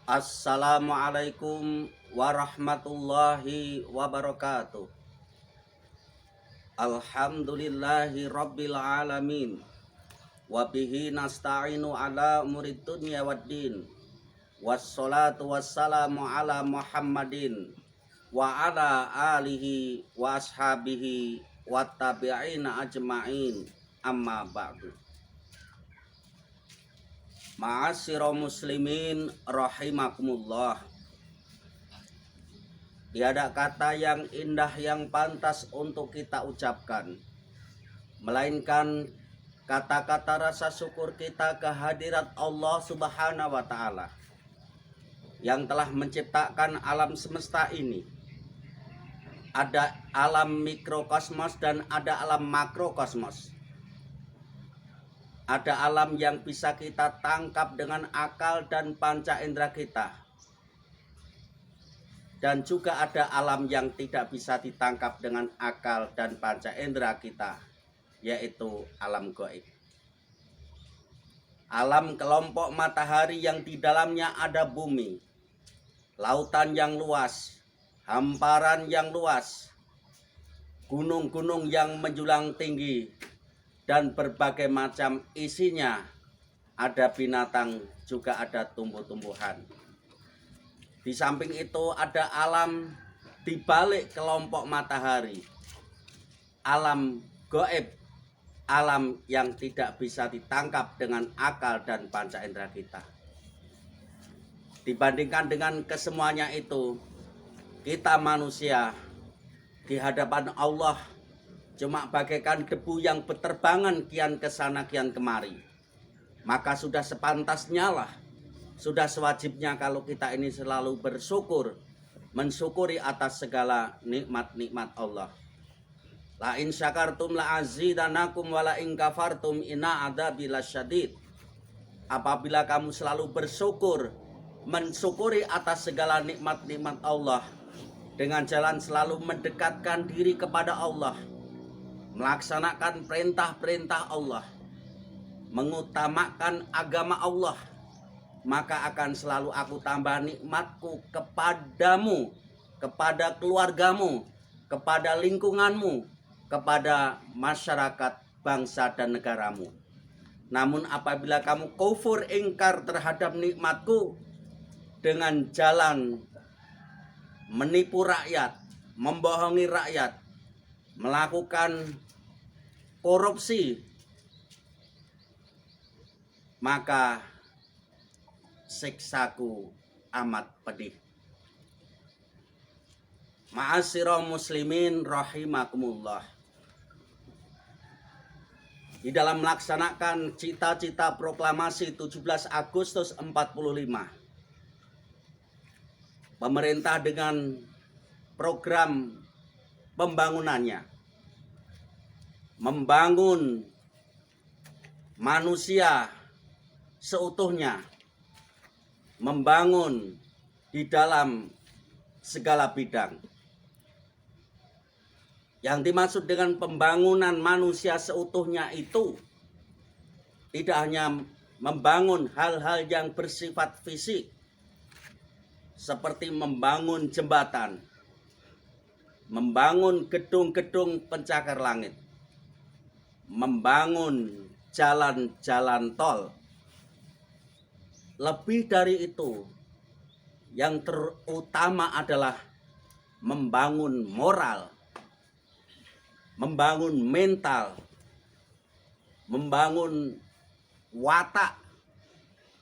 Assalamualaikum warahmatullahi wabarakatuh. Alhamdulillahi rabbil alamin. Wabihi nasta'inu ala umurid dunya waddin. Wassalatu wassalamu ala Muhammadin wa ala alihi wa ashabihi wattabi'ina ajma'in. Amma ba'du. Ma'asyiral muslimin rahimakumullah. Tiada kata yang indah yang pantas untuk kita ucapkan, melainkan kata-kata rasa syukur kita kehadirat Allah Subhanahu wa Ta'ala yang telah menciptakan alam semesta ini. Ada alam mikrokosmos dan ada alam makrokosmos. Ada alam yang bisa kita tangkap dengan akal dan panca indera kita. Dan juga ada alam yang tidak bisa ditangkap dengan akal dan panca indera kita, yaitu alam gaib. Alam kelompok matahari yang di dalamnya ada bumi, lautan yang luas, hamparan yang luas, gunung-gunung yang menjulang tinggi, dan berbagai macam isinya. Ada binatang, juga ada tumbuh-tumbuhan. Di samping itu ada alam di balik kelompok matahari, alam gaib, alam yang tidak bisa ditangkap dengan akal dan panca indera kita. Dibandingkan dengan kesemuanya itu, kita manusia di hadapan Allah cuma bagaikan debu yang berterbangan kian kesana kian kemari. Maka sudah sepantasnya lah, sudah sewajibnya kalau kita ini selalu bersyukur, mensyukuri atas segala nikmat-nikmat Allah. La in syakartum la azidanakum wa la in kafartum inna adzabi lasyadid. Apabila kamu selalu bersyukur, mensyukuri atas segala nikmat-nikmat Allah, dengan jalan selalu mendekatkan diri kepada Allah, melaksanakan perintah-perintah Allah, mengutamakan agama Allah, maka akan selalu aku tambah nikmatku kepadamu, kepada keluargamu, kepada lingkunganmu, kepada masyarakat, bangsa dan negaramu. Namun apabila kamu kufur, ingkar terhadap nikmatku dengan jalan menipu rakyat, membohongi rakyat, melakukan korupsi, maka siksaku amat pedih. Ma'asyiral muslimin rahimakumullah. Di dalam melaksanakan cita-cita proklamasi 17 Agustus 45, pemerintah dengan program pembangunannya membangun manusia seutuhnya, membangun di dalam segala bidang. Yang dimaksud dengan pembangunan manusia seutuhnya itu tidak hanya membangun hal-hal yang bersifat fisik, seperti membangun jembatan, membangun gedung-gedung pencakar langit, membangun jalan-jalan tol. Lebih dari itu, yang terutama adalah membangun moral, membangun mental, membangun watak,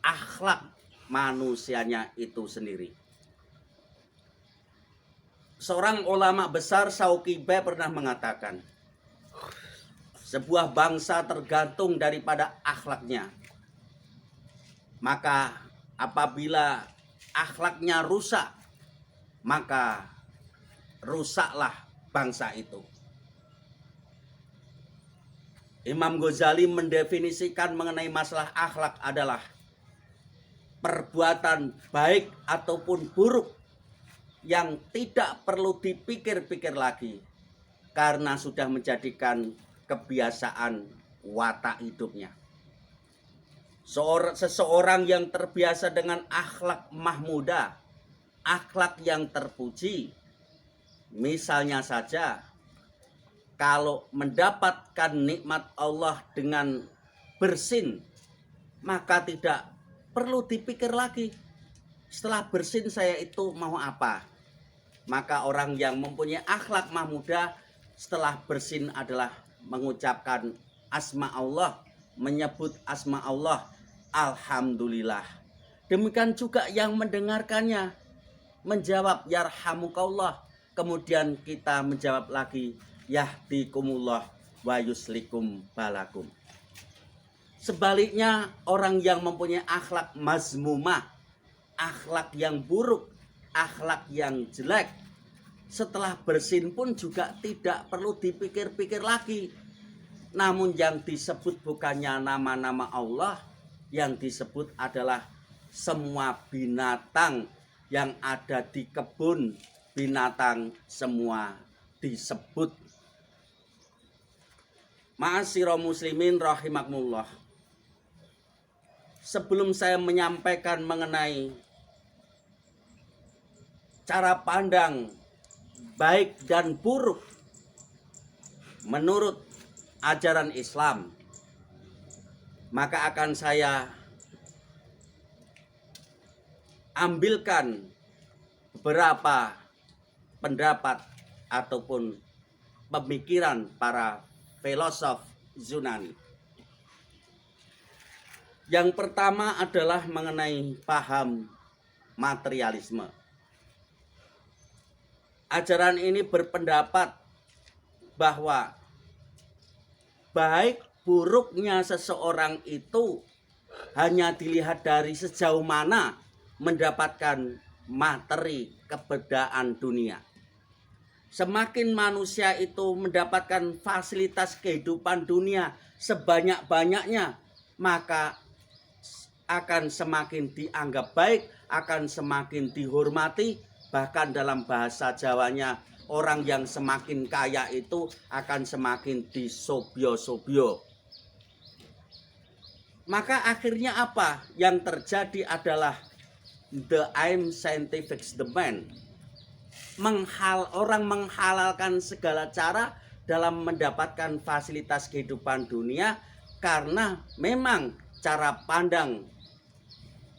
akhlak manusianya itu sendiri. Seorang ulama besar Syauqibe pernah mengatakan, sebuah bangsa tergantung daripada akhlaknya. Maka apabila akhlaknya rusak, maka rusaklah bangsa itu. Imam Ghazali mendefinisikan mengenai masalah akhlak adalah perbuatan baik ataupun buruk yang tidak perlu dipikir-pikir lagi, karena sudah menjadikan kebiasaan watak hidupnya. Seseorang yang terbiasa dengan akhlak mahmudah, akhlak yang terpuji, misalnya saja kalau mendapatkan nikmat Allah dengan bersin, maka tidak perlu dipikir lagi setelah bersin saya itu mau apa. Maka orang yang mempunyai akhlak mahmudah setelah bersin adalah mengucapkan asma Allah, menyebut asma Allah, alhamdulillah. Demikian juga yang mendengarkannya menjawab yarhamukallah, kemudian kita menjawab lagi yahdikumullah wa yuslikum balakum. Sebaliknya orang yang mempunyai akhlak mazmumah, akhlak yang buruk, akhlak yang jelek, setelah bersin pun juga tidak perlu dipikir-pikir lagi. Namun yang disebut bukannya nama-nama Allah, yang disebut adalah semua binatang yang ada di kebun binatang semua disebut. Ma'asyiral muslimin rahimakumullah. Sebelum saya menyampaikan mengenai cara pandang baik dan buruk menurut ajaran Islam, maka akan saya ambilkan beberapa pendapat ataupun pemikiran para filosof Yunani. Yang pertama adalah mengenai paham materialisme. Ajaran ini berpendapat bahwa baik buruknya seseorang itu hanya dilihat dari sejauh mana mendapatkan materi keberdaan dunia. Semakin manusia itu mendapatkan fasilitas kehidupan dunia sebanyak-banyaknya, maka akan semakin dianggap baik, akan semakin dihormati. Bahkan dalam bahasa Jawanya, orang yang semakin kaya itu akan semakin disobyo-sobyo. Maka akhirnya apa? Yang terjadi adalah the aim scientific the man. Orang menghalalkan segala cara dalam mendapatkan fasilitas kehidupan dunia, karena memang cara pandang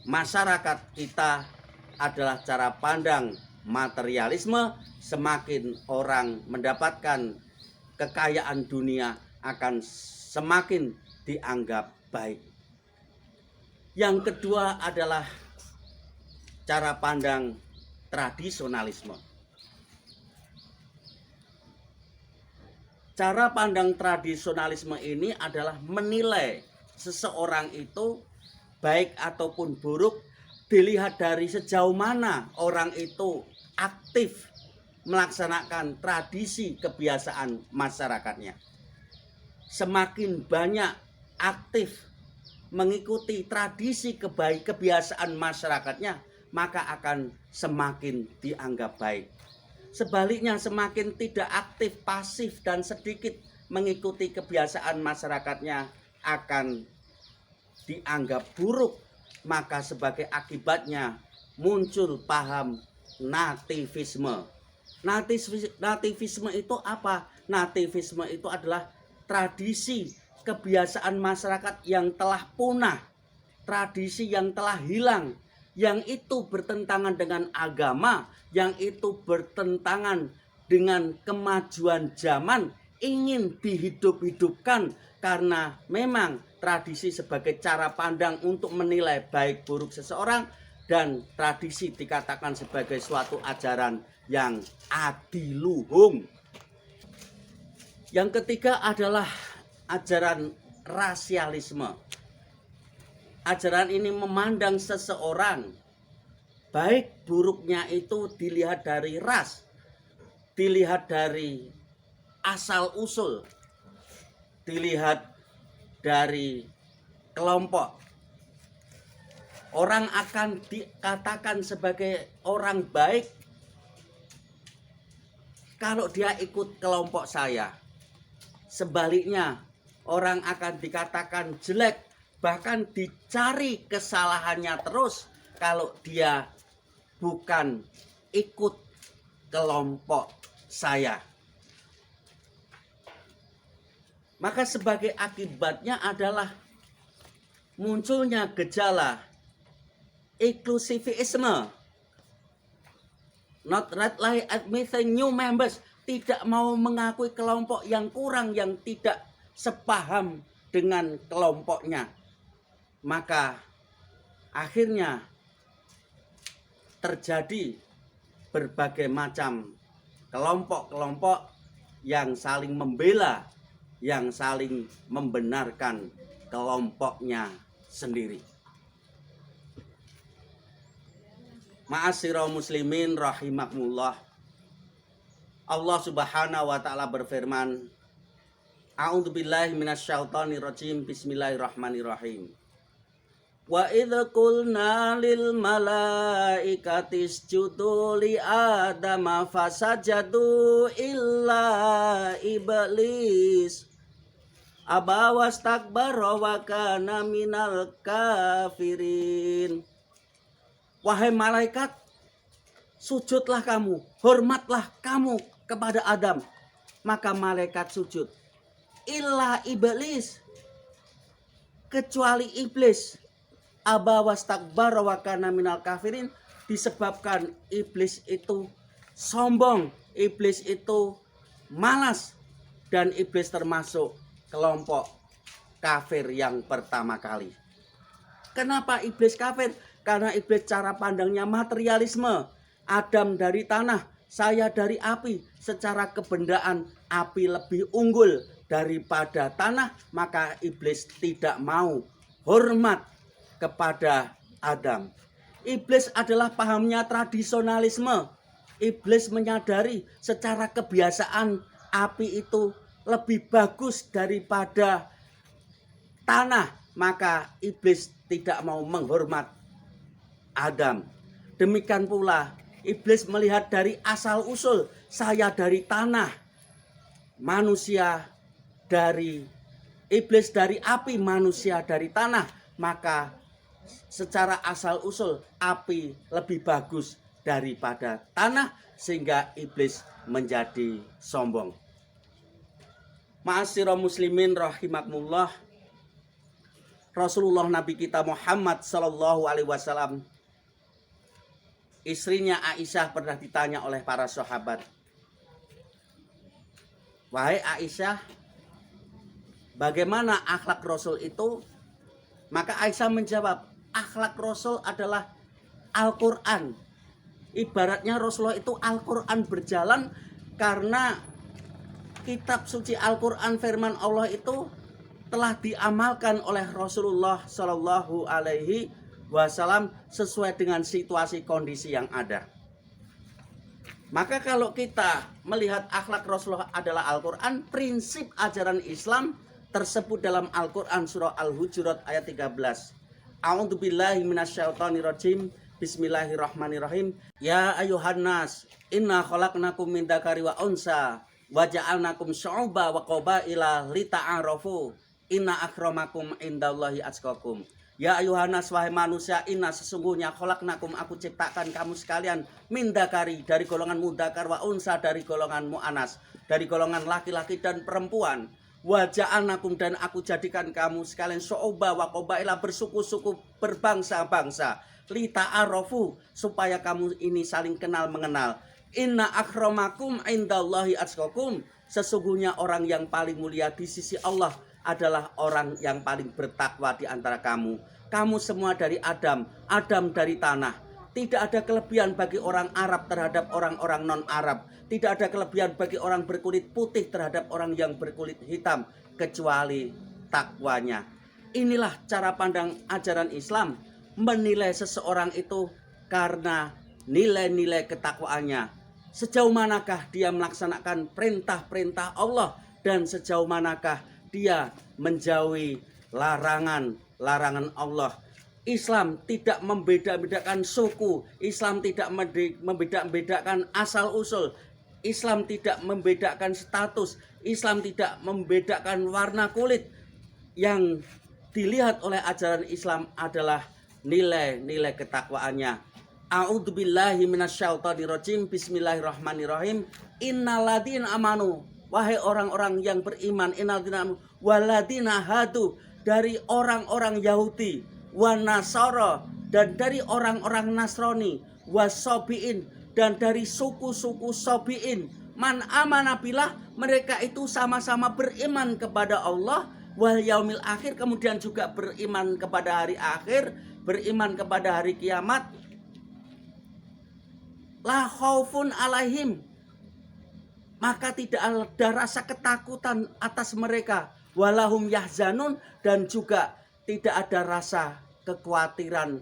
masyarakat kita adalah cara pandang materialisme. Semakin orang mendapatkan kekayaan dunia akan semakin dianggap baik. Yang kedua adalah cara pandang tradisionalisme. Cara pandang tradisionalisme ini adalah menilai seseorang itu baik ataupun buruk dilihat dari sejauh mana orang itu aktif melaksanakan tradisi kebiasaan masyarakatnya. Semakin banyak aktif mengikuti tradisi kebiasaan masyarakatnya, maka akan semakin dianggap baik. Sebaliknya, semakin tidak aktif, pasif, dan sedikit mengikuti kebiasaan masyarakatnya akan dianggap buruk. Maka sebagai akibatnya muncul paham nativisme. Nativisme itu apa? Nativisme itu adalah tradisi kebiasaan masyarakat yang telah punah, tradisi yang telah hilang, yang itu bertentangan dengan agama, yang itu bertentangan dengan kemajuan zaman, ingin dihidup-hidupkan karena memang tradisi sebagai cara pandang untuk menilai baik buruk seseorang, dan tradisi dikatakan sebagai suatu ajaran yang adiluhung. Yang ketiga adalah ajaran rasialisme. Ajaran ini memandang seseorang baik buruknya itu dilihat dari ras, dilihat dari asal usul, dilihat dari kelompok. Orang akan dikatakan sebagai orang baik kalau dia ikut kelompok saya. Sebaliknya, orang akan dikatakan jelek, bahkan dicari kesalahannya terus kalau dia bukan ikut kelompok saya. Maka sebagai akibatnya adalah munculnya gejala inklusivisme. Not readily admitting new members, tidak mau mengakui kelompok yang kurang, yang tidak sepaham dengan kelompoknya. Maka akhirnya terjadi berbagai macam kelompok-kelompok yang saling membela, yang saling membenarkan kelompoknya sendiri. Ma'asyiral muslimin rahimakumullah. Allah Subhanahu wa taala berfirman, A'udzubillahi minasyaitonirrajim. Bismillahirrahmanirrahim. Wa idz qulna lil malaikati isjudu li adama fasajadu illa iblis aba wastakbara wa kana minal kafirin. Wahai malaikat, sujudlah kamu, hormatlah kamu kepada Adam. Maka malaikat sujud. Illa iblis, kecuali iblis. Aba wastakbara wa kana minal kafirin, disebabkan iblis itu sombong, iblis itu malas, dan iblis termasuk kelompok kafir yang pertama kali. Kenapa iblis kafir? Karena iblis cara pandangnya materialisme. Adam dari tanah, saya dari api. Secara kebendaan api lebih unggul daripada tanah, maka iblis tidak mau hormat kepada Adam. Iblis adalah pahamnya tradisionalisme. Iblis menyadari secara kebiasaan api itu lebih bagus daripada tanah, maka iblis tidak mau menghormat Adam. Demikian pula iblis melihat dari asal usul, saya dari tanah, manusia dari iblis dari api, manusia dari tanah, maka secara asal usul api lebih bagus daripada tanah, sehingga iblis menjadi sombong. Ma'asyiral muslimin rahimakumullah. Rasulullah Nabi kita Muhammad sallallahu alaihi wasallam, istrinya Aisyah pernah ditanya oleh para sahabat, wahai Aisyah, bagaimana akhlak Rasul itu? Maka Aisyah menjawab, akhlak Rasul adalah Al-Quran. Ibaratnya Rasulullah itu Al-Quran berjalan, karena kitab suci Al-Quran firman Allah itu telah diamalkan oleh Rasulullah Shallallahu Alaihi Wasallam sesuai dengan situasi kondisi yang ada. Maka kalau kita melihat akhlak Rasulullah adalah Al-Quran, prinsip ajaran Islam tersebut dalam Al-Quran surah Al-Hujurat ayat 13. A'udzubillahi minasyaitonirrajim. Bismillahirrahmanirrahim. Ya ayuhan nas, inna khalaqnakum min dzakari wa unsa wa ja'alnakum syu'uban wa qabaila lita'arafu. Inna akramakum indallahi atqakum. Ya ayuhanas, wahai manusia, inna sesungguhnya khalaqnakum, aku ciptakan kamu sekalian, min dzakari, dari golongan mudzakkar, wa unsa, dari golongan mu'anas, dari golongan laki-laki dan perempuan. Wa ja'alnakum, dan aku jadikan kamu sekalian syu'uban wa qabaila, bersuku-suku, berbangsa-bangsa, lita'arafu, supaya kamu ini saling kenal mengenal. Inna akramakum indallahi atqakum, sesungguhnya orang yang paling mulia di sisi Allah adalah orang yang paling bertakwa di antara kamu. Kamu semua dari Adam, Adam dari tanah. Tidak ada kelebihan bagi orang Arab terhadap orang-orang non-Arab. Tidak ada kelebihan bagi orang berkulit putih terhadap orang yang berkulit hitam, kecuali takwanya. Inilah cara pandang ajaran Islam, menilai seseorang itu karena nilai-nilai ketakwaannya. Sejauh manakah dia melaksanakan perintah-perintah Allah, dan sejauh manakah dia menjauhi larangan-larangan Allah. Islam tidak membeda-bedakan suku, Islam tidak membeda-bedakan asal-usul. Islam tidak membedakan status, Islam tidak membedakan warna kulit. Yang dilihat oleh ajaran Islam adalah nilai-nilai ketakwaannya. A'udzubillahi minasyaitonirrajim. Bismillahirrahmanirrahim. Innalladzina amanu, wahai orang-orang yang beriman, innalladzina amanu waladina hadu, dari orang-orang Yahudi, wa Nasara, dan dari orang-orang Nasrani, wasobiin, dan dari suku-suku Sobiin, man amana billah, mereka itu sama-sama beriman kepada Allah, wal yaumil akhir, kemudian juga beriman kepada hari akhir, beriman kepada hari kiamat. La khaufun alaihim, maka tidak ada rasa ketakutan atas mereka, walahum yahzanun, dan juga tidak ada rasa kekhawatiran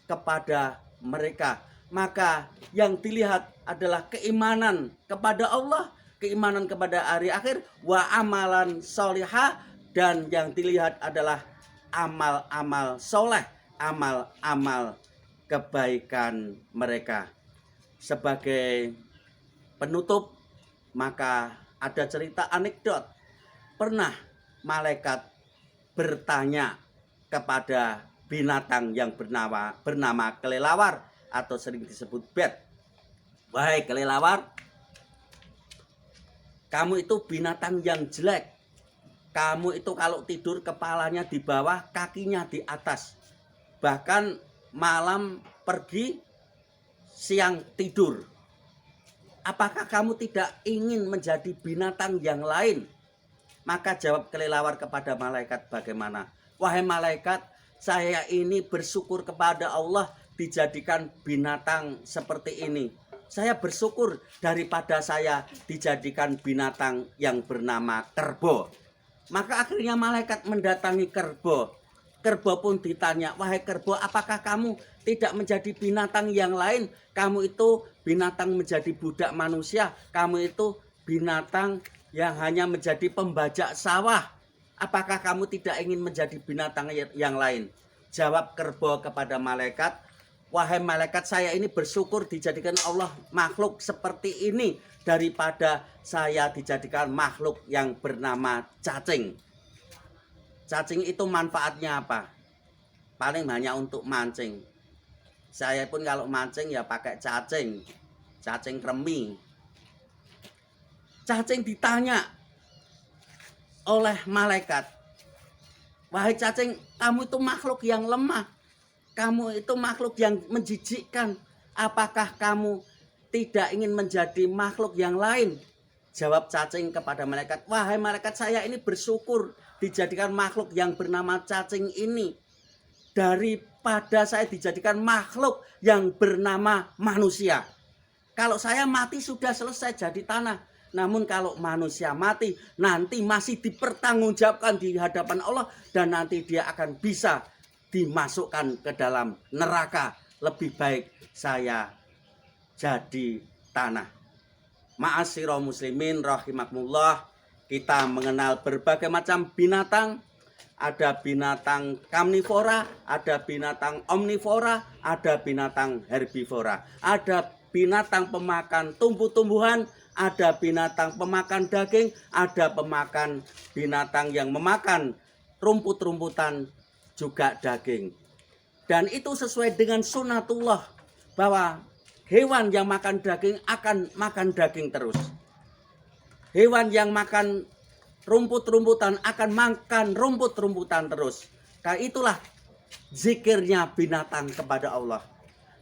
kepada mereka. Maka yang dilihat adalah keimanan kepada Allah, keimanan kepada hari akhir, wa amalan solihah, dan yang dilihat adalah amal-amal soleh, amal-amal kebaikan mereka. Sebagai penutup, maka ada cerita anekdot. Pernah malaikat bertanya kepada binatang yang bernama kelelawar atau sering disebut bat. Wahai kelelawar, kamu itu binatang yang jelek. Kamu itu kalau tidur kepalanya di bawah, kakinya di atas. Bahkan malam pergi, siang tidur. Apakah kamu tidak ingin menjadi binatang yang lain? Maka jawab kelelawar kepada malaikat bagaimana? Wahai malaikat, saya ini bersyukur kepada Allah dijadikan binatang seperti ini. Saya bersyukur daripada saya dijadikan binatang yang bernama kerbau. Maka akhirnya malaikat mendatangi kerbau. Kerbau pun ditanya, wahai kerbau, apakah kamu tidak menjadi binatang yang lain? Kamu itu binatang menjadi budak manusia. Kamu itu binatang yang hanya menjadi pembajak sawah. Apakah kamu tidak ingin menjadi binatang yang lain? Jawab kerbau kepada malaikat, wahai malaikat, saya ini bersyukur dijadikan Allah makhluk seperti ini daripada saya dijadikan makhluk yang bernama cacing. Cacing itu manfaatnya apa? Paling hanya untuk mancing. Saya pun kalau mancing ya pakai cacing, cacing kremi. Cacing ditanya oleh malaikat, wahai cacing, kamu itu makhluk yang lemah, kamu itu makhluk yang menjijikkan. Apakah kamu tidak ingin menjadi makhluk yang lain? Jawab cacing kepada malaikat, wahai malaikat, saya ini bersyukur dijadikan makhluk yang bernama cacing ini daripada saya dijadikan makhluk yang bernama manusia. Kalau saya mati sudah selesai jadi tanah. Namun kalau manusia mati, nanti masih dipertanggungjawabkan di hadapan Allah, dan nanti dia akan bisa dimasukkan ke dalam neraka. Lebih baik saya jadi tanah. Ma'asyiral muslimin rahimakumullah, kita mengenal berbagai macam binatang. Ada binatang karnivora, ada binatang omnivora, ada binatang herbivora. Ada binatang pemakan tumbuh-tumbuhan, ada binatang pemakan daging, ada pemakan binatang yang memakan rumput-rumputan juga daging. Dan itu sesuai dengan sunatullah, bahwa hewan yang makan daging akan makan daging terus. Hewan yang makan rumput-rumputan akan makan rumput-rumputan terus. Karena itulah zikirnya binatang kepada Allah.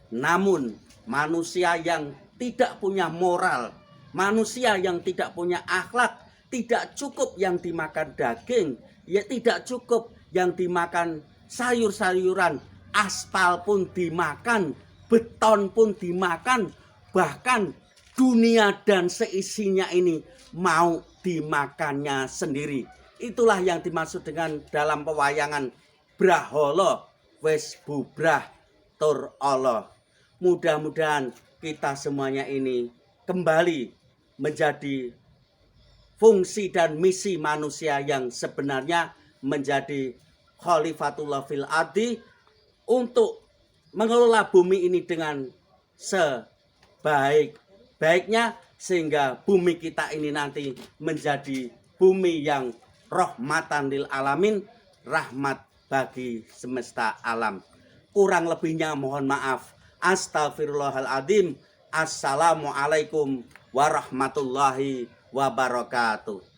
Namun manusia yang tidak punya moral, manusia yang tidak punya akhlak, tidak cukup yang dimakan daging, ya tidak cukup yang dimakan sayur-sayuran, aspal pun dimakan, beton pun dimakan, bahkan dunia dan seisinya ini mau dimakannya sendiri. Itulah yang dimaksud dengan dalam pewayangan braholo wes bubrah tur Allah. Mudah-mudahan kita semuanya ini kembali menjadi fungsi dan misi manusia yang sebenarnya, menjadi khalifatullah fil ardi, untuk mengelola bumi ini dengan sebaik baiknya, sehingga bumi kita ini nanti menjadi bumi yang rahmatan lil alamin, rahmat bagi semesta alam. Kurang lebihnya mohon maaf. Astagfirullahaladzim. Assalamualaikum warahmatullahi wabarakatuh.